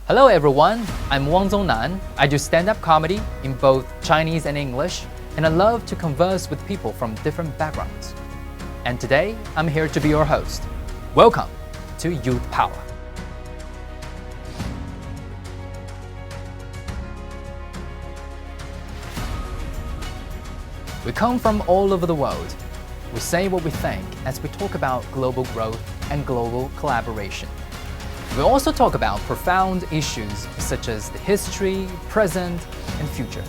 Hello everyone, I'm Wang Zongnan. I do stand-up comedy in both Chinese and English, and I love to converse with people from different backgrounds. And today, I'm here to be your host. Welcome to Youth Power. We come from all over the world. We say what we think as we talk about global growth and global collaboration. We also talk about profound issues such as the history, present, and future,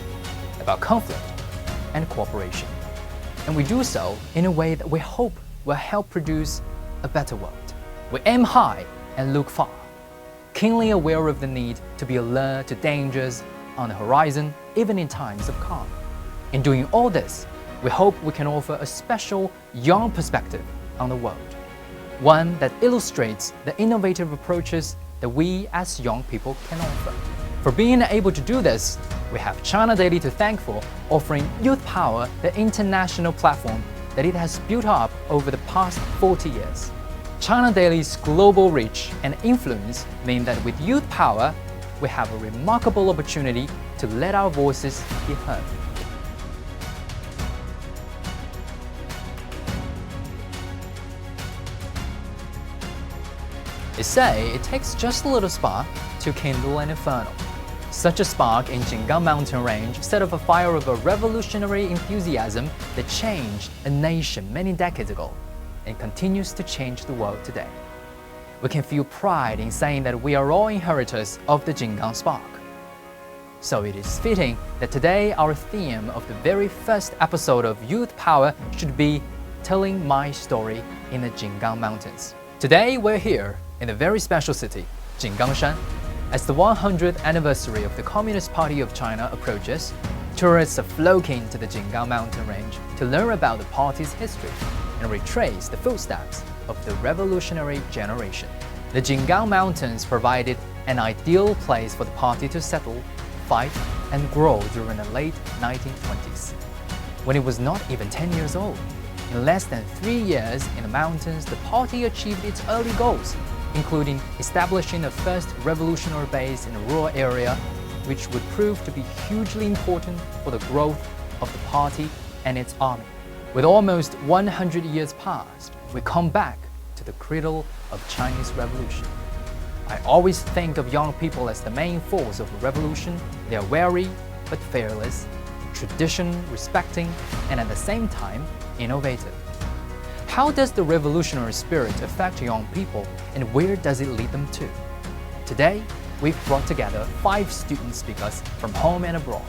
about conflict and cooperation. And we do so in a way that we hope will help produce a better world. We aim high and look far, keenly aware of the need to be alert to dangers on the horizon, even in times of calm. In doing all this, we hope we can offer a special young perspective on the world, one that illustrates the innovative approaches that we as young people can offer. For being able to do this, we have China Daily to thank for offering Youth Power the international platform that it has built up over the past 40 years. China Daily's global reach and influence mean that with Youth Power, we have a remarkable opportunity to let our voices be heard. They say it takes just a little spark to kindle an inferno. Such a spark in Jinggang Mountain range set off a fire of a revolutionary enthusiasm that changed a nation many decades ago and continues to change the world today. We can feel pride in saying that we are all inheritors of the Jinggang spark. So it is fitting that today our theme of the very first episode of Youth Power should be telling my story in the Jinggang Mountains. Today we're here in a very special city, Jinggangshan. As the 100th anniversary of the Communist Party of China approaches, tourists are flocking to the Jinggang Mountain range to learn about the party's history and retrace the footsteps of the revolutionary generation. The Jinggang Mountains provided an ideal place for the party to settle, fight, and grow during the late 1920s. When it was not even 10 years old, in less than 3 years in the mountains, the party achieved its early goals, including establishing a first revolutionary base in a rural area, which would prove to be hugely important for the growth of the party and its army. With almost 100 years past, we come back to the cradle of Chinese revolution. I always think of young people as the main force of a revolution. They are wary but fearless, tradition respecting, and at the same time, innovative. How does the revolutionary spirit affect young people, and where does it lead them to? Today, we've brought together 5 student speakers from home and abroad,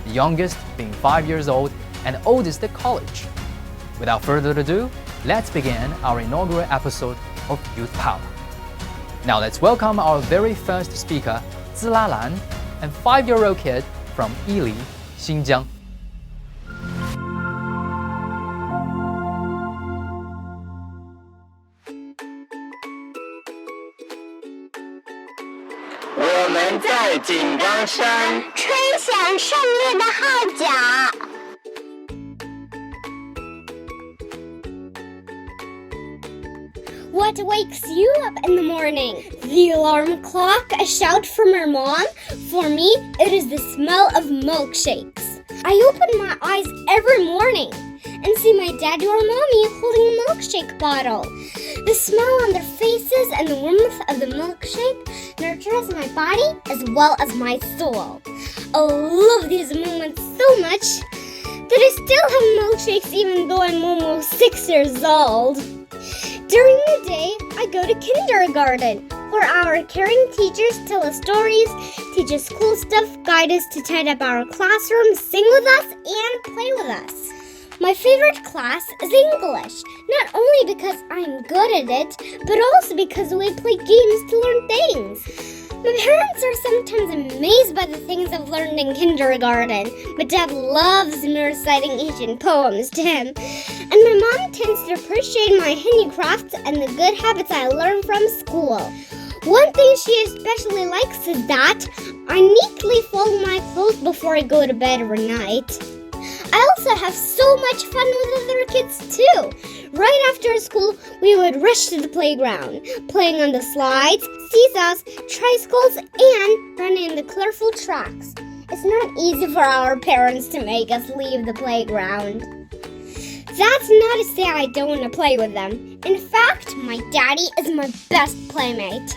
the youngest being 5 years old and the oldest at college. Without further ado, let's begin our inaugural episode of Youth Power. Now let's welcome our very first speaker, Zila Lan, a 5-year-old kid from Yili, Xinjiang. What wakes you up in the morning? The alarm clock, a shout from our mom? For me, it is the smell of milkshakes. I open my eyes every morning and see my daddy or mommy holding a milkshake bottle. The smell on their faces and the warmth of the milkshake nurtures my body as well as my soul. I love these moments so much that I still have milkshakes even though I'm almost 6 years old. During the day, I go to kindergarten, where our caring teachers tell us stories, teach us cool stuff, guide us to tidy up our classroom, sing with us, and play with us. My favorite class is English, not only because I'm good at it, but also because we play games to learn things. My parents are sometimes amazed by the things I've learned in kindergarten. My dad loves me reciting ancient poems to him, and my mom tends to appreciate my handicrafts and the good habits I learned from school. One thing she especially likes is that I neatly fold my clothes before I go to bed every night. I also have so much fun with other kids too. Right after school, we would rush to the playground, playing on the slides, seesaws, tricycles, and running the colorful tracks. It's not easy for our parents to make us leave the playground. That's not to say I don't want to play with them. In fact, my daddy is my best playmate.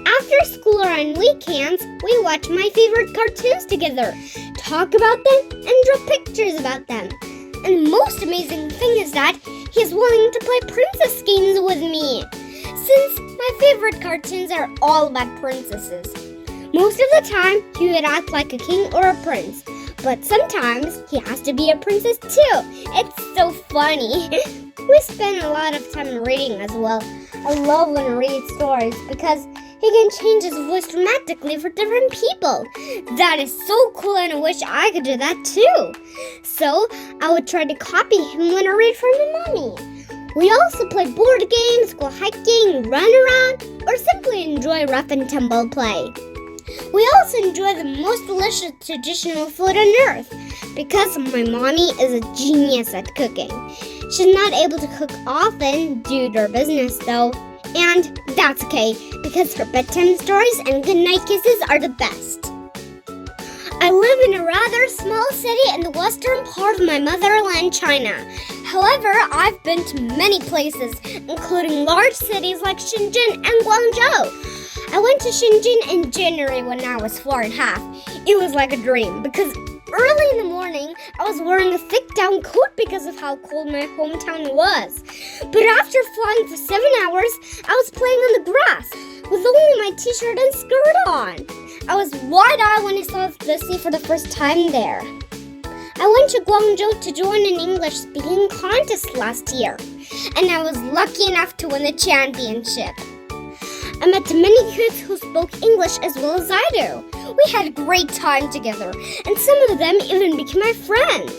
After school or on weekends, we watch my favorite cartoons together, talk about them, and draw pictures about them. And the most amazing thing is that he's willing to play princess games with me, since my favorite cartoons are all about princesses. Most of the time, he would act like a king or a prince, but sometimes he has to be a princess too. It's so funny. We spend a lot of time reading as well. I love when I read stories because he can change his voice dramatically for different people. That is so cool, and I wish I could do that too. So I would try to copy him when I read for my mommy. We also play board games, go hiking, run around, or simply enjoy rough and tumble play. We also enjoy the most delicious traditional food on earth because my mommy is a genius at cooking. She's not able to cook often due to her business though, and that's okay because her bedtime stories and goodnight kisses are the best. I live in a rather small city in the western part of my motherland, China. However, I've been to many places, including large cities like Shenzhen and Guangzhou. I went to Shenzhen in January when I was 4.5. It was like a dream because early in the morning I was wearing a thick down coat because of how cold my hometown was. But after flying for 7 hours, I was playing on the grass with only my t-shirt and skirt on. I was wide-eyed when I saw the sea for the first time there. I went to Guangzhou to join an English speaking contest last year, and I was lucky enough to win the championship. I met many kids who spoke English as well as I do. We had a great time together, and some of them even became my friends.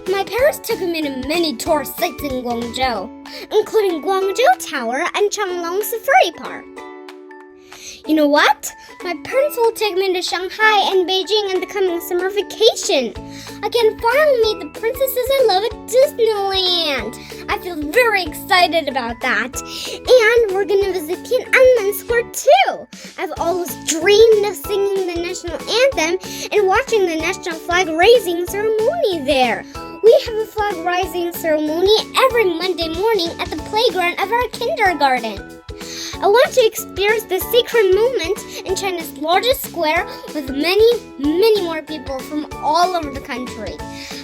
My parents took me to many tourist sites in Guangzhou, including Guangzhou Tower and Changlong Safari Park. You know what? My parents will take me to Shanghai and Beijing in the coming summer vacation. I can finally meet the princesses I love at Disneyland. I feel very excited about that. And we're going to visit Tiananmen Square too. I've always dreamed of singing the national anthem and watching the national flag raising ceremony there. We have a flag raising ceremony every Monday morning at the playground of our kindergarten. I want to experience the sacred moment in China's largest square with many, many more people from all over the country.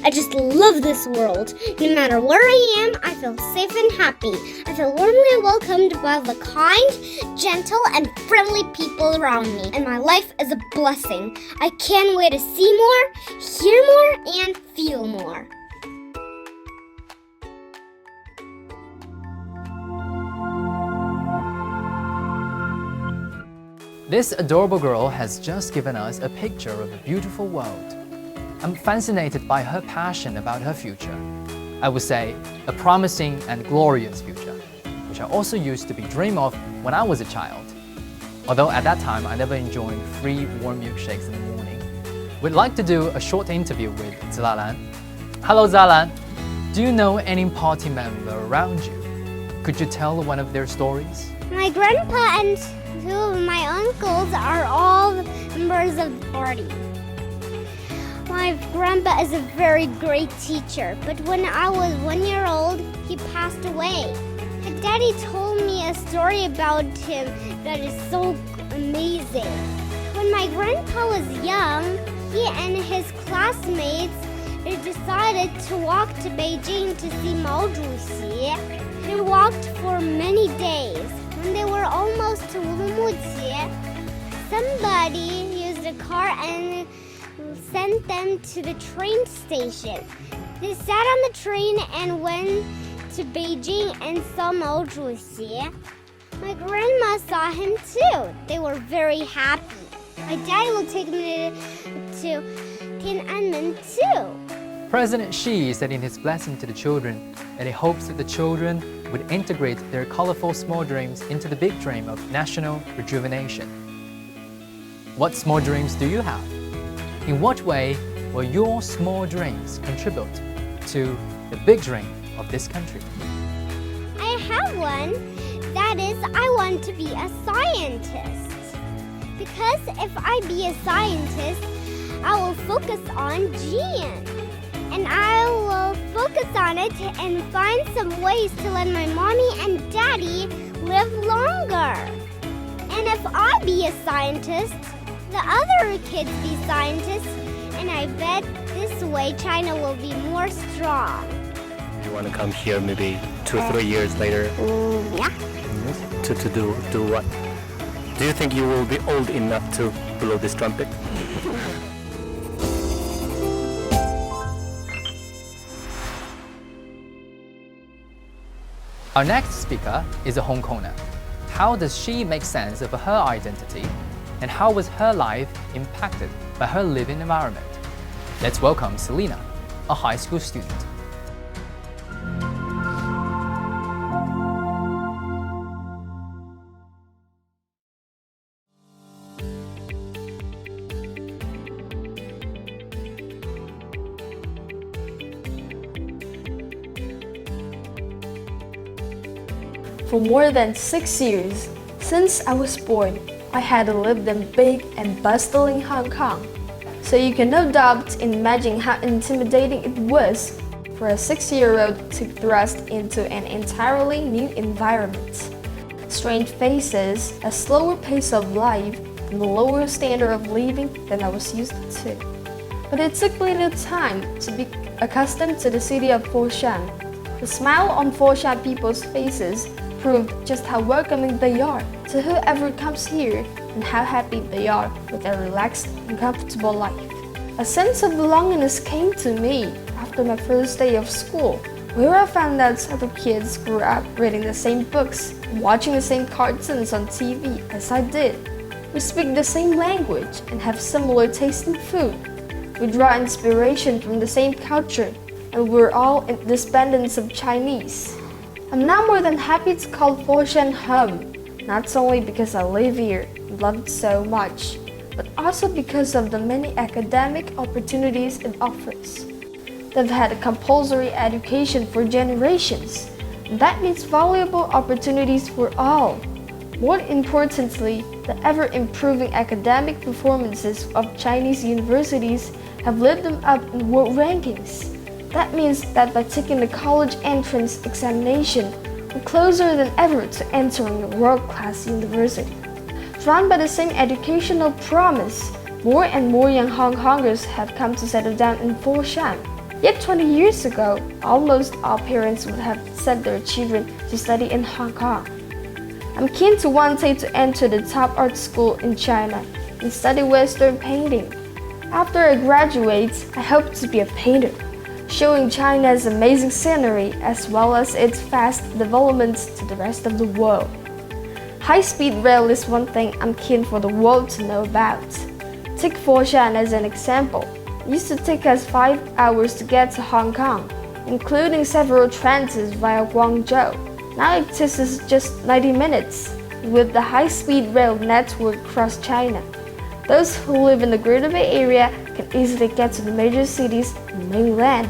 I just love this world. No matter where I am, I feel safe and happy. I feel warmly welcomed by the kind, gentle, and friendly people around me. And my life is a blessing. I can't wait to see more, hear more, and feel more. This adorable girl has just given us a picture of a beautiful world. I'm fascinated by her passion about her future. I would say a promising and glorious future, which I also used to be dream of when I was a child. Although at that time I never enjoyed free warm milkshakes in the morning. We'd like to do a short interview with Zilalan. Hello Zilalan, do you know any party member around you? Could you tell one of their stories? My grandpa and two of my uncles are all members of the party. My grandpa is a very great teacher, but when I was 1 year old, he passed away. My daddy told me a story about him that is so amazing. When my grandpa was young, he and his classmates decided to walk to Beijing to see Mao Zedong. They walked for many days. When they were almost to Wulumujie, somebody used a car and sent them to the train station. They sat on the train and went to Beijing and saw Mao Zedong. My grandma saw him too. They were very happy. My daddy will take me to Tiananmen too. President Xi said in his blessing to the children that he hopes that the children would integrate their colorful small dreams into the big dream of national rejuvenation. What small dreams do you have? In what way will your small dreams contribute to the big dream of this country? I have one. That is, I want to be a scientist. Because if I be a scientist, I will focus on genes. And I will focus on it and find some ways to let my mommy and daddy live longer. And if I be a scientist, the other kids be scientists, and I bet this way China will be more strong. You want to come here maybe 2 or 3 years later? Yeah. To do what? Do you think you will be old enough to blow this trumpet? Our next speaker is a Hong Konger. How does she make sense of her identity? And how was her life impacted by her living environment? Let's welcome Selena, a high school student. For more than 6 years, since I was born, I had lived in big and bustling Hong Kong. So you can no doubt imagine how intimidating it was for a 6-year-old to thrust into an entirely new environment. Strange faces, a slower pace of life, and a lower standard of living than I was used to. But it took me little time to be accustomed to the city of Foshan. The smile on Foshan people's faces proved just how welcoming they are to whoever comes here and how happy they are with their relaxed and comfortable life. A sense of belongingness came to me after my first day of school, where I found out other kids grew up reading the same books and watching the same cartoons on TV as I did. We speak the same language and have similar taste in food. We draw inspiration from the same culture, and we're all descendants of Chinese. I'm now more than happy to call Foshan home, not only because I live here and love it so much, but also because of the many academic opportunities it offers. They've had a compulsory education for generations, and that means valuable opportunities for all. More importantly, the ever-improving academic performances of Chinese universities have lifted them up in world rankings. That means that by taking the college entrance examination, we're closer than ever to entering a world-class university. Drawn by the same educational promise, more and more young Hong Kongers have come to settle down in Foshan. Yet 20 years ago, almost all parents would have sent their children to study in Hong Kong. I'm keen to one day to enter the top art school in China and study Western painting. After I graduate, I hope to be a painter, showing China's amazing scenery as well as its fast development to the rest of the world. High-speed rail is one thing I'm keen for the world to know about. Take Foshan as an example. It used to take us 5 hours to get to Hong Kong, including several transits via Guangzhou. Now it takes us just 90 minutes, with the high-speed rail network across China. Those who live in the Greater Bay Area can easily get to the major cities in the mainland.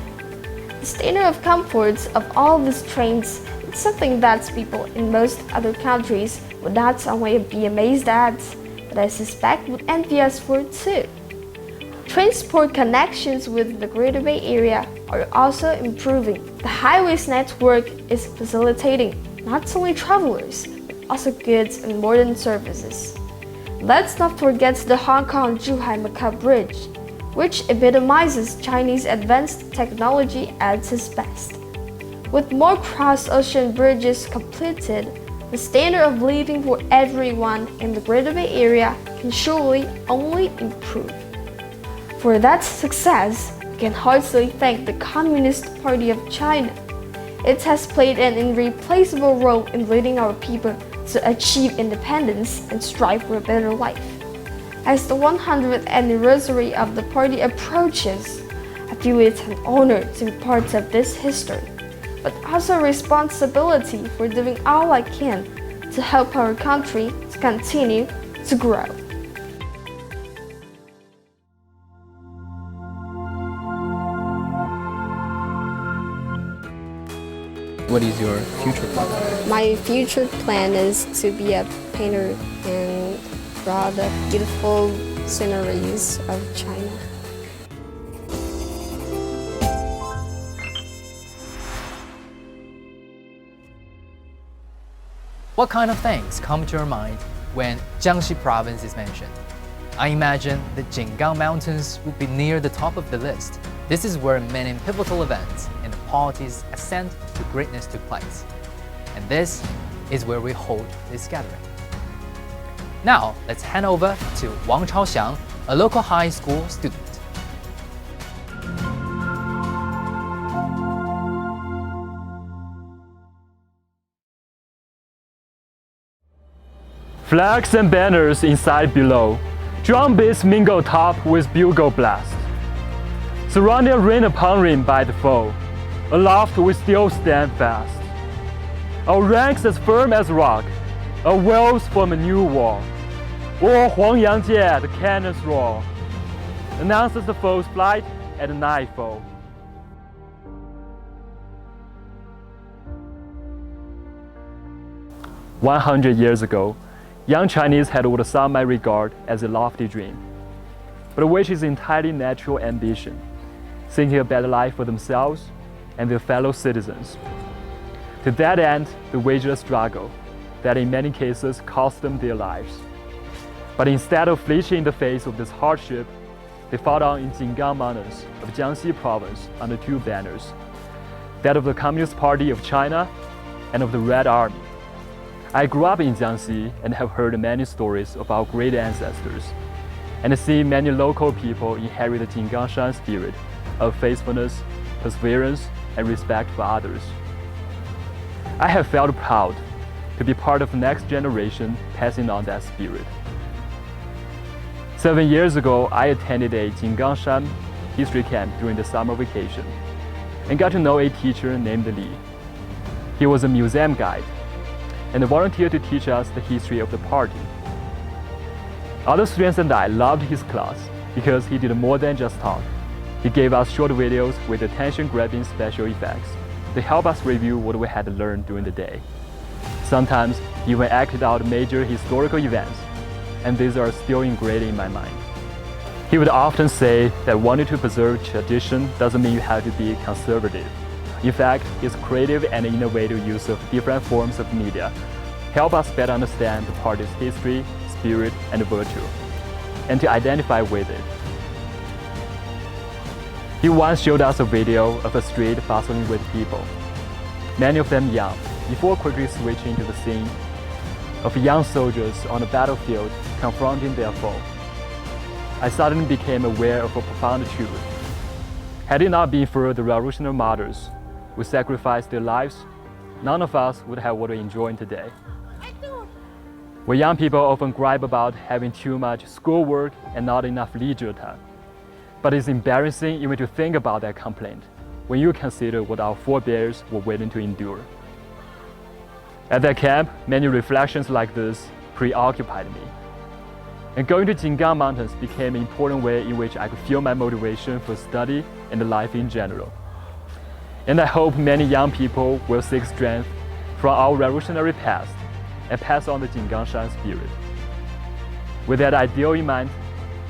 The standard of comforts of all these trains is something that people in most other countries would not only be amazed at, but I suspect would envy us for too. Transport connections with the Greater Bay Area are also improving. The highways network is facilitating not only travelers, but also goods and modern services. Let's not forget the Hong Kong-Zhuhai-Macau Bridge, which epitomizes Chinese advanced technology at its best. With more cross-ocean bridges completed, the standard of living for everyone in the Greater Bay Area can surely only improve. For that success, we can heartily thank the Communist Party of China. It has played an irreplaceable role in leading our people to achieve independence and strive for a better life. As the 100th anniversary of the party approaches, I feel it's an honor to be part of this history, but also a responsibility for doing all I can to help our country to continue to grow. What is your future plan? My future plan is to be a painter and draw the beautiful sceneries of China. What kind of things come to your mind when Jiangxi province is mentioned? I imagine the Jinggang Mountains would be near the top of the list. This is where many pivotal events in the party's ascent to greatness took place. And this is where we hold this gathering. Now, let's hand over to Wang Chaoxiang, a local high school student. Flags and banners inside below. Drum beats mingle top with bugle blast. Surrounding rain upon rain by the foe. Aloft we still stand fast. Our ranks as firm as rock. Our walls form a new wall. O'er Huangyang the cannons roar. Announces the foe's flight at nightfall. "100 years ago, young Chinese had what some might regard as a lofty dream, but which is entirely natural ambition, seeking a better life for themselves and their fellow citizens. To that end, they waged a struggle that in many cases cost them their lives. But instead of flinching in the face of this hardship, they fought on in Jinggang Mountains of Jiangxi province under two banners, that of the Communist Party of China and of the Red Army. I grew up in Jiangxi and have heard many stories of our great ancestors, and seen many local people inherit the Jinggangshan spirit of faithfulness, perseverance, and respect for others. I have felt proud to be part of the next generation passing on that spirit. 7 years ago, I attended a Jinggangshan history camp during the summer vacation and got to know a teacher named Li. He was a museum guide and volunteered to teach us the history of the party. Other students and I loved his class because he did more than just talk. He gave us short videos with attention-grabbing special effects to help us review what we had learned during the day. Sometimes he even acted out major historical events, and these are still ingrained in my mind. He would often say that wanting to preserve tradition doesn't mean you have to be conservative. In fact, his creative and innovative use of different forms of media help us better understand the party's history, spirit, and virtue, and to identify with it. He once showed us a video of a street bustling with people, many of them young, before quickly switching to the scene of young soldiers on the battlefield confronting their foe. I suddenly became aware of a profound truth. Had it not been for the revolutionary martyrs who sacrificed their lives, none of us would have what we enjoy today. Where young people often gripe about having too much schoolwork and not enough leisure time. But it's embarrassing even to think about that complaint when you consider what our forebears were willing to endure. At that camp, many reflections like this preoccupied me. And going to Jinggang Mountains became an important way in which I could feel my motivation for study and life in general. And I hope many young people will seek strength from our revolutionary past and pass on the Jinggangshan spirit. With that ideal in mind,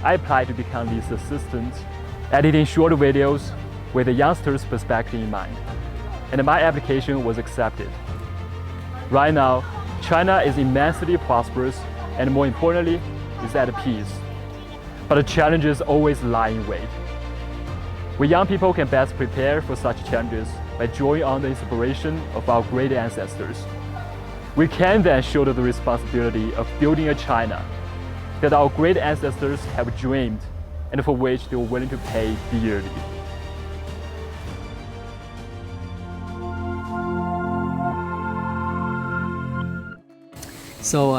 I applied to become Li's assistant, editing short videos with a youngster's perspective in mind. And my application was accepted. Right now, China is immensely prosperous and more importantly, is at peace. But the challenges always lie in wait. We young people can best prepare for such challenges by drawing on the inspiration of our great ancestors. We can then shoulder the responsibility of building a China that our great ancestors have dreamed and for which they were willing to pay dearly. So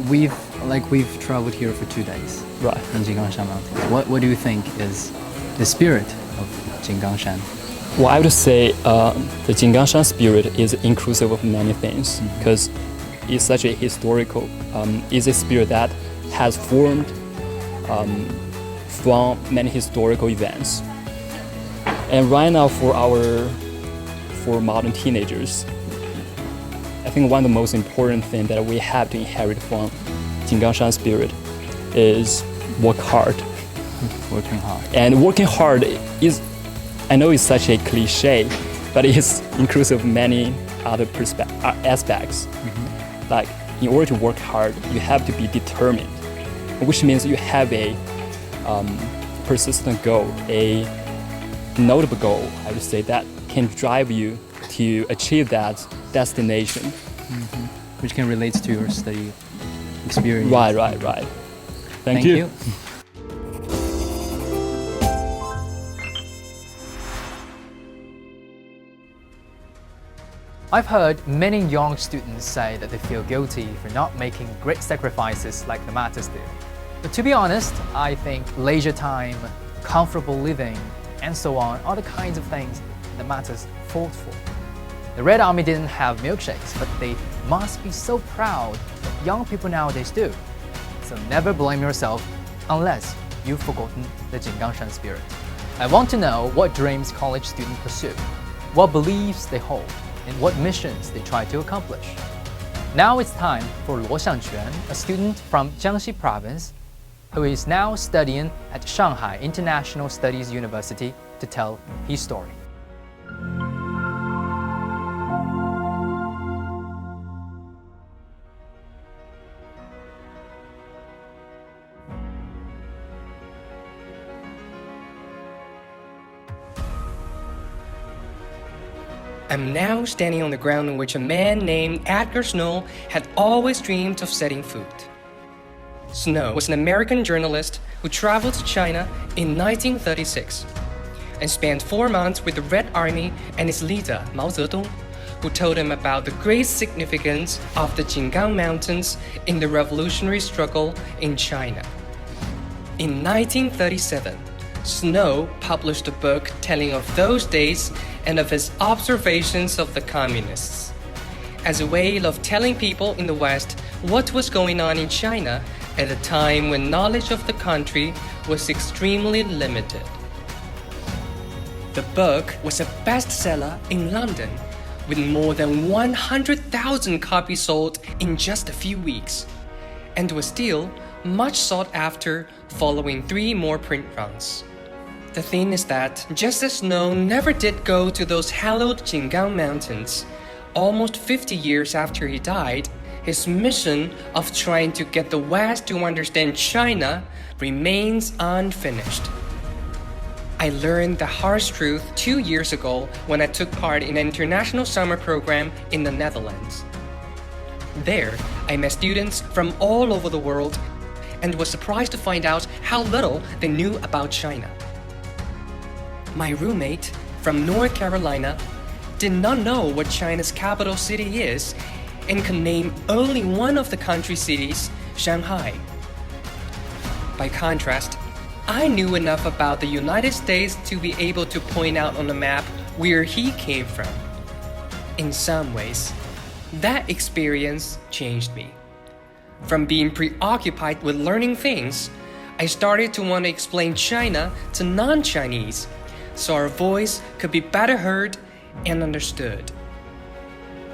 we've traveled here for 2 days. Right. In Jinggangshan Mountains. What do you think is the spirit of Jinggangshan? Well, I would say the Jinggangshan spirit is inclusive of many things because it's such a historical, it's a spirit that has formed from many historical events. And right now for modern teenagers, I think one of the most important things that we have to inherit from Jinggang spirit is work hard. Working hard. And working hard is, I know it's such a cliche, but it's inclusive of many other aspects. Like, in order to work hard, you have to be determined, which means you have a persistent goal, a notable goal, I would say, that can drive you to achieve that destination. Which can relate to your study experience. Right. Thank you. I've heard many young students say that they feel guilty for not making great sacrifices like the Matters do. But to be honest, I think leisure time, comfortable living, and so on are the kinds of things that Matters fought for. The Red Army didn't have milkshakes, but they must be so proud that young people nowadays do. So never blame yourself unless you've forgotten the Jinggang spirit. I want to know what dreams college students pursue, what beliefs they hold, and what missions they try to accomplish. Now it's time for Luo Xiangquan, a student from Jiangxi province, who is now studying at Shanghai International Studies University, to tell his story. I'm now standing on the ground on which a man named Edgar Snow had always dreamed of setting foot. Snow was an American journalist who traveled to China in 1936 and spent 4 months with the Red Army and its leader, Mao Zedong, who told him about the great significance of the Jinggang Mountains in the revolutionary struggle in China. In 1937, Snow published a book telling of those days and of his observations of the communists, as a way of telling people in the West what was going on in China at a time when knowledge of the country was extremely limited. The book was a bestseller in London, with more than 100,000 copies sold in just a few weeks, and was still much sought after following 3 more print runs. The thing is that, just as Snow never did go to those hallowed Jinggang Mountains, almost 50 years after he died, his mission of trying to get the West to understand China remains unfinished. I learned the harsh truth 2 years ago when I took part in an international summer program in the Netherlands. There, I met students from all over the world and was surprised to find out how little they knew about China. My roommate from North Carolina did not know what China's capital city is and could name only one of the country's cities, Shanghai. By contrast, I knew enough about the United States to be able to point out on the map where he came from. In some ways, that experience changed me. From being preoccupied with learning things, I started to want to explain China to non-Chinese, so our voice could be better heard and understood.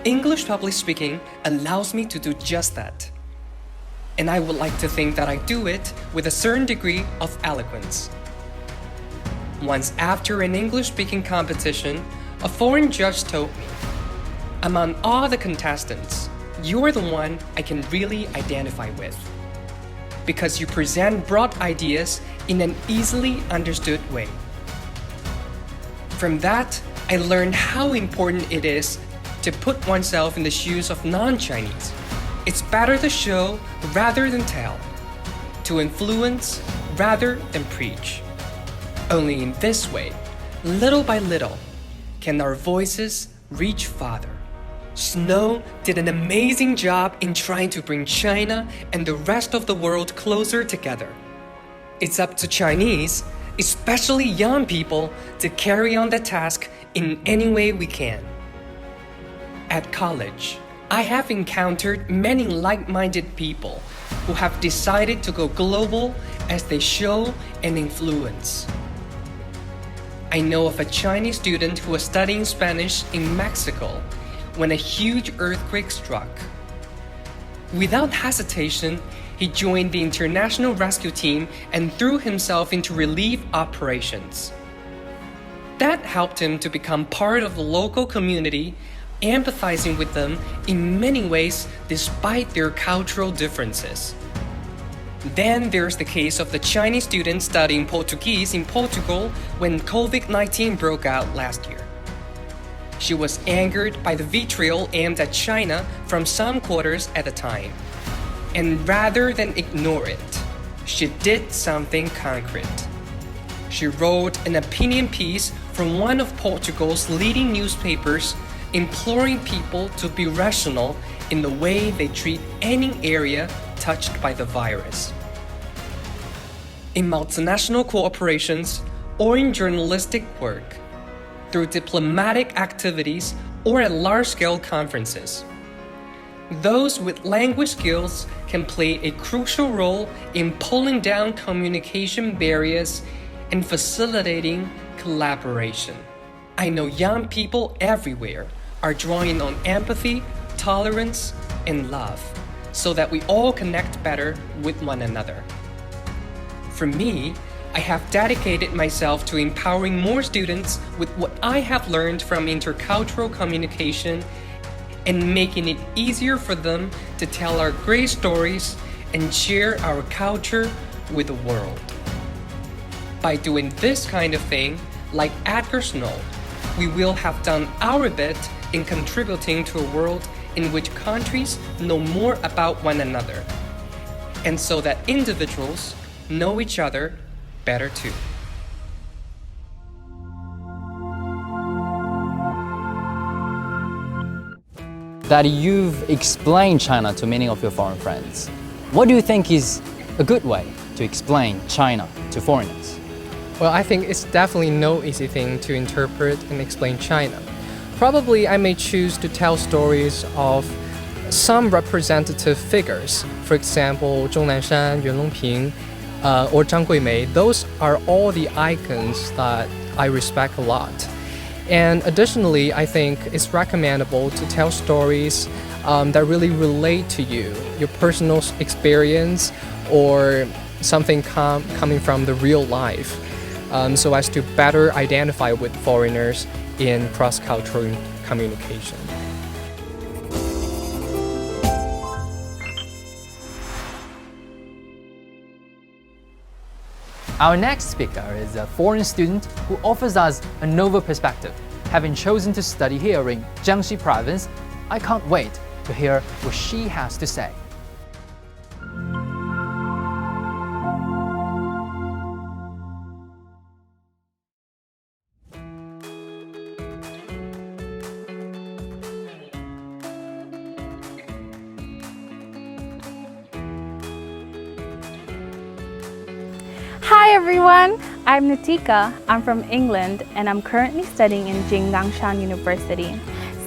English public speaking allows me to do just that. And I would like to think that I do it with a certain degree of eloquence. Once after an English speaking competition, a foreign judge told me, "Among all the contestants, you're the one I can really identify with, because you present broad ideas in an easily understood way." From that, I learned how important it is to put oneself in the shoes of non-Chinese. It's better to show rather than tell, to influence rather than preach. Only in this way, little by little, can our voices reach farther. Snow did an amazing job in trying to bring China and the rest of the world closer together. It's up to Chinese, especially young people, to carry on the task in any way we can. At college, I have encountered many like-minded people who have decided to go global as they show and influence. I know of a Chinese student who was studying Spanish in Mexico when a huge earthquake struck. Without hesitation, he joined the international rescue team and threw himself into relief operations. That helped him to become part of the local community, empathizing with them in many ways despite their cultural differences. Then there's the case of the Chinese student studying Portuguese in Portugal when COVID-19 broke out last year. She was angered by the vitriol aimed at China from some quarters at a time. And rather than ignore it, she did something concrete. She wrote an opinion piece from one of Portugal's leading newspapers imploring people to be rational in the way they treat any area touched by the virus. In multinational corporations or in journalistic work, through diplomatic activities or at large-scale conferences, those with language skills can play a crucial role in pulling down communication barriers and facilitating collaboration. I know young people everywhere are drawing on empathy, tolerance, and love so that we all connect better with one another. For me, I have dedicated myself to empowering more students with what I have learned from intercultural communication and making it easier for them to tell our great stories and share our culture with the world. By doing this kind of thing, like Edgar Snow, we will have done our bit in contributing to a world in which countries know more about one another, and so that individuals know each other better too. That you've explained China to many of your foreign friends. What do you think is a good way to explain China to foreigners? Well, I think it's definitely no easy thing to interpret and explain China. Probably I may choose to tell stories of some representative figures. For example, Zhong Nanshan, Yuan Longping, or Zhang Guimei. Those are all the icons that I respect a lot. And additionally, I think it's recommendable to tell stories that really relate to you, your personal experience, or something coming from the real life, so as to better identify with foreigners in cross-cultural communication. Our next speaker is a foreign student who offers us a novel perspective. Having chosen to study here in Jiangxi province, I can't wait to hear what she has to say. Hi everyone, I'm Natika. I'm from England and I'm currently studying in Jinggang Mountains University.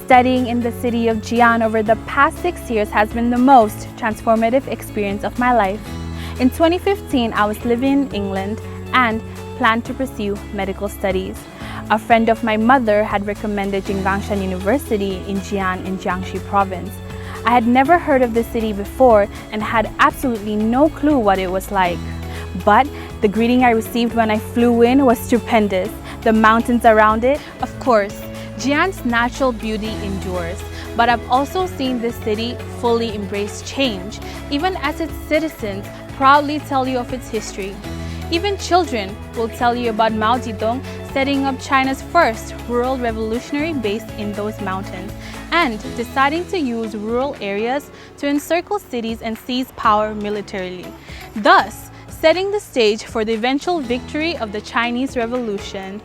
Studying in the city of Jian over the past 6 years has been the most transformative experience of my life. In 2015, I was living in England and planned to pursue medical studies. A friend of my mother had recommended Jinggang Mountains University in Jian in Jiangxi province. I had never heard of the city before and had absolutely no clue what it was like. But the greeting I received when I flew in was stupendous. The mountains around it, of course, Jian's natural beauty endures. But I've also seen this city fully embrace change, even as its citizens proudly tell you of its history. Even children will tell you about Mao Zedong setting up China's first rural revolutionary base in those mountains and deciding to use rural areas to encircle cities and seize power militarily, thus setting the stage for the eventual victory of the Chinese Revolution.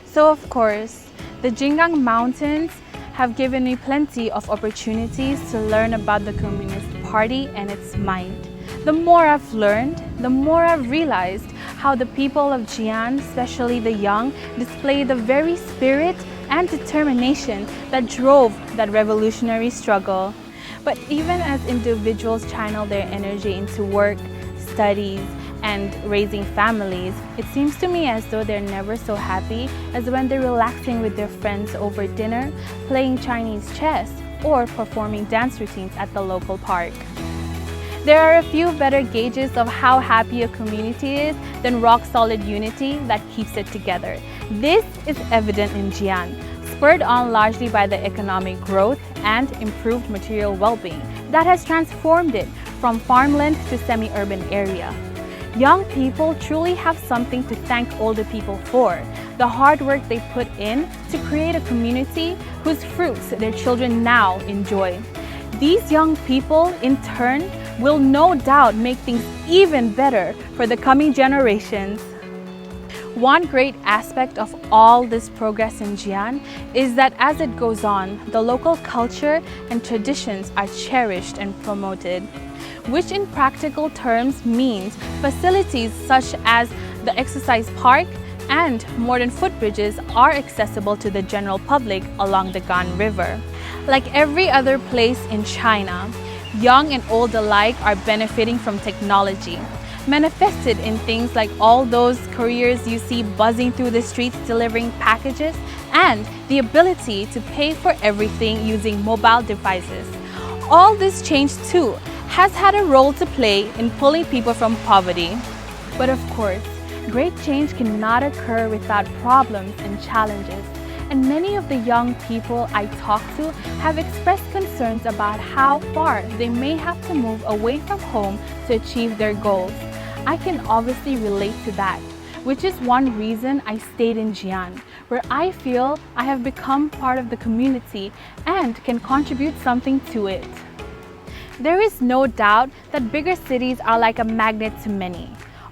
So of course, the Jinggang Mountains have given me plenty of opportunities to learn about the Communist Party and its mind. The more I've learned, the more I've realized how the people of Jian, especially the young, display the very spirit and determination that drove that revolutionary struggle. But even as individuals channel their energy into work, studies, and raising families, it seems to me as though they're never so happy as when they're relaxing with their friends over dinner, playing Chinese chess, or performing dance routines at the local park. There are a few better gauges of how happy a community is than rock-solid unity that keeps it together. This is evident in Jian, spurred on largely by the economic growth and improved material well-being that has transformed it from farmland to semi-urban area. Young people truly have something to thank older people for, the hard work they put in to create a community whose fruits their children now enjoy. These young people, in turn, will no doubt make things even better for the coming generations. One great aspect of all this progress in Jian is that as it goes on, the local culture and traditions are cherished and promoted, which in practical terms means facilities such as the exercise park and modern footbridges are accessible to the general public along the Gan River. Like every other place in China, young and old alike are benefiting from technology, manifested in things like all those couriers you see buzzing through the streets delivering packages, and the ability to pay for everything using mobile devices. All this change too has had a role to play in pulling people from poverty. But of course, great change cannot occur without problems and challenges. And many of the young people I talk to have expressed concerns about how far they may have to move away from home to achieve their goals. I can obviously relate to that, which is one reason I stayed in Jian, where I feel I have become part of the community and can contribute something to it. There is no doubt that bigger cities are like a magnet to many,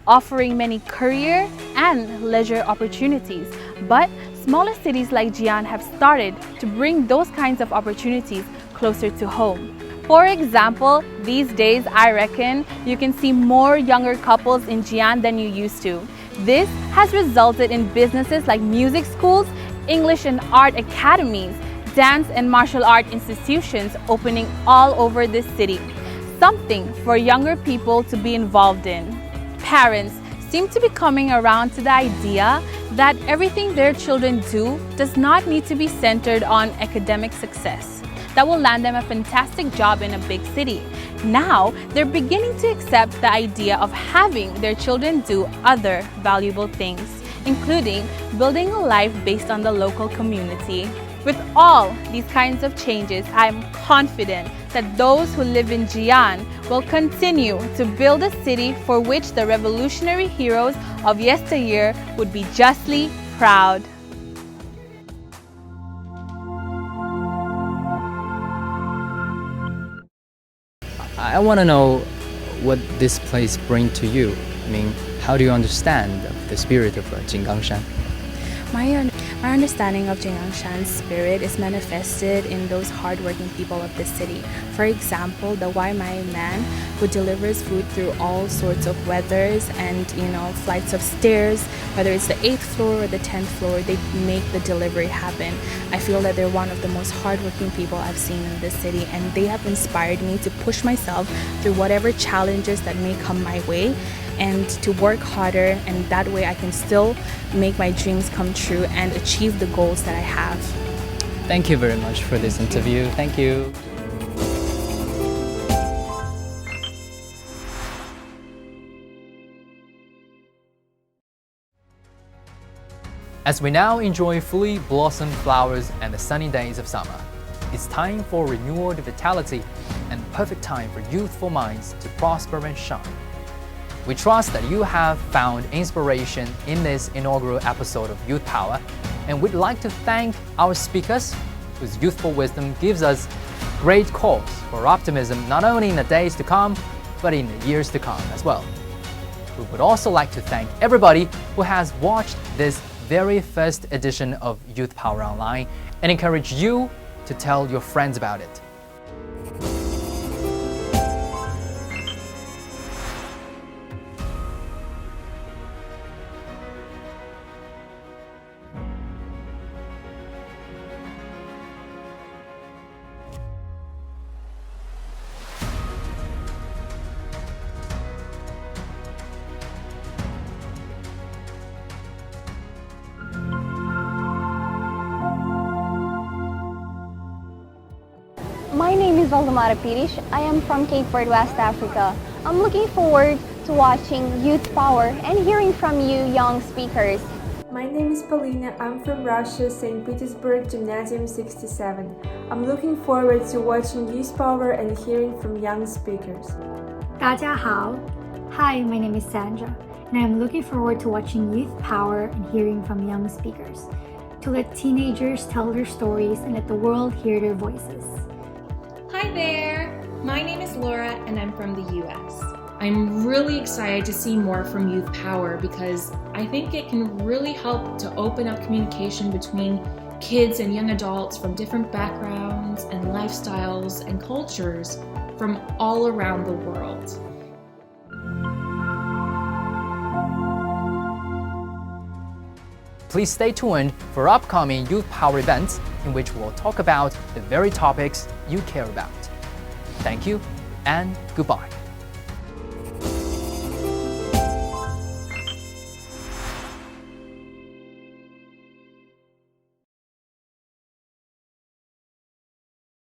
offering many career and leisure opportunities, but smaller cities like Jian have started to bring those kinds of opportunities closer to home. For example, these days I reckon you can see more younger couples in Jian than you used to. This has resulted in businesses like music schools, English and art academies, dance and martial art institutions opening all over this city. Something for younger people to be involved in. Parents seem to be coming around to the idea that everything their children do does not need to be centered on academic success that will land them a fantastic job in a big city. Now, they're beginning to accept the idea of having their children do other valuable things, including building a life based on the local community. With all these kinds of changes, I'm confident that those who live in Jian will continue to build a city for which the revolutionary heroes of yesteryear would be justly proud. I want to know what this place brings to you. I mean, how do you understand the spirit of Jinggangshan? My understanding of Jinggangshan's spirit is manifested in those hardworking people of the city. For example, the Waimai man who delivers food through all sorts of weathers and flights of stairs, whether it's the 8th floor or the 10th floor, they make the delivery happen. I feel that they're one of the most hardworking people I've seen in this city, and they have inspired me to push myself through whatever challenges that may come my way, and to work harder, and that way I can still make my dreams come true and achieve the goals that I have. Thank you very much for this interview. Thank you. As we now enjoy fully blossomed flowers and the sunny days of summer, it's time for renewed vitality and perfect time for youthful minds to prosper and shine. We trust that you have found inspiration in this inaugural episode of Youth Power, and we'd like to thank our speakers whose youthful wisdom gives us great cause for optimism not only in the days to come, but in the years to come as well. We would also like to thank everybody who has watched this very first edition of Youth Power Online and encourage you to tell your friends about it. is Valdemara Pirish. I am from Cape Verde, West Africa. I'm looking forward to watching Youth Power and hearing from you young speakers. My name is Polina. I'm from Russia, St. Petersburg, Gymnasium 67. I'm looking forward to watching Youth Power and hearing from young speakers. 大家好. Hi, my name is Sandra, and I'm looking forward to watching Youth Power and hearing from young speakers, to let teenagers tell their stories and let the world hear their voices. Hi there! My name is Laura and I'm from the US. I'm really excited to see more from Youth Power because I think it can really help to open up communication between kids and young adults from different backgrounds and lifestyles and cultures from all around the world. Please stay tuned for upcoming Youth Power events in which we'll talk about the very topics you care about. Thank you and goodbye.